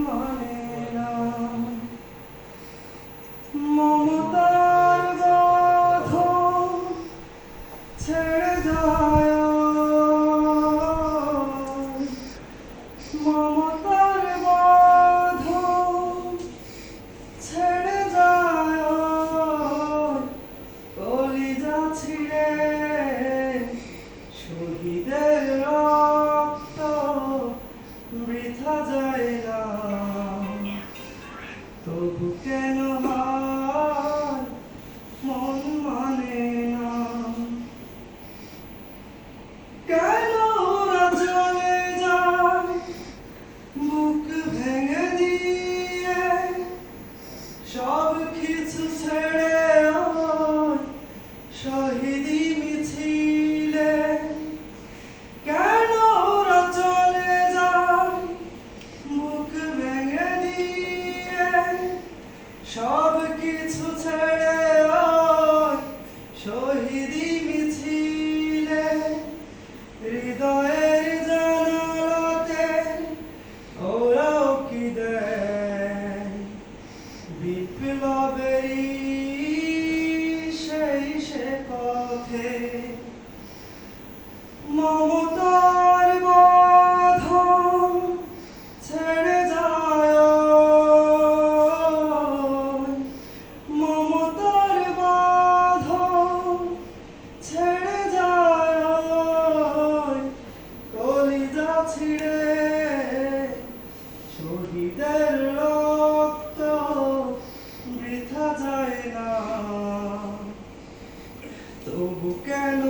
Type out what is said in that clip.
মানে না। মমতার বাঁধন ছেড়ে যায়, মমতার বাঁধন ছেড়ে যায়, কলিজা ছিঁড়ে শহীদের রক্ত বৃথা যায় না। তবু কেন হার মন মানে না? কেন ওরা চলে যায় বুক ভেঙে দিয়ে, সব কিছু ছেড়ে শহীদি মিছিলে? কেন ওরা চলে যায় বুক ভেঙে দিয়ে, সব কিছু ছেড়ে শহীদি মিছিলে? হৃদয়ের জানালাতে ওরাও কি দেয় বিপ্লবেরই সেই সে পথে। মমতার বাঁধন ছেড়ে যায়, মমতার বাঁধন ছেড়ে যায়, কলিজা ছিঁড়ে শহীদের রক্ত বৃথা যায় না। তবু কেন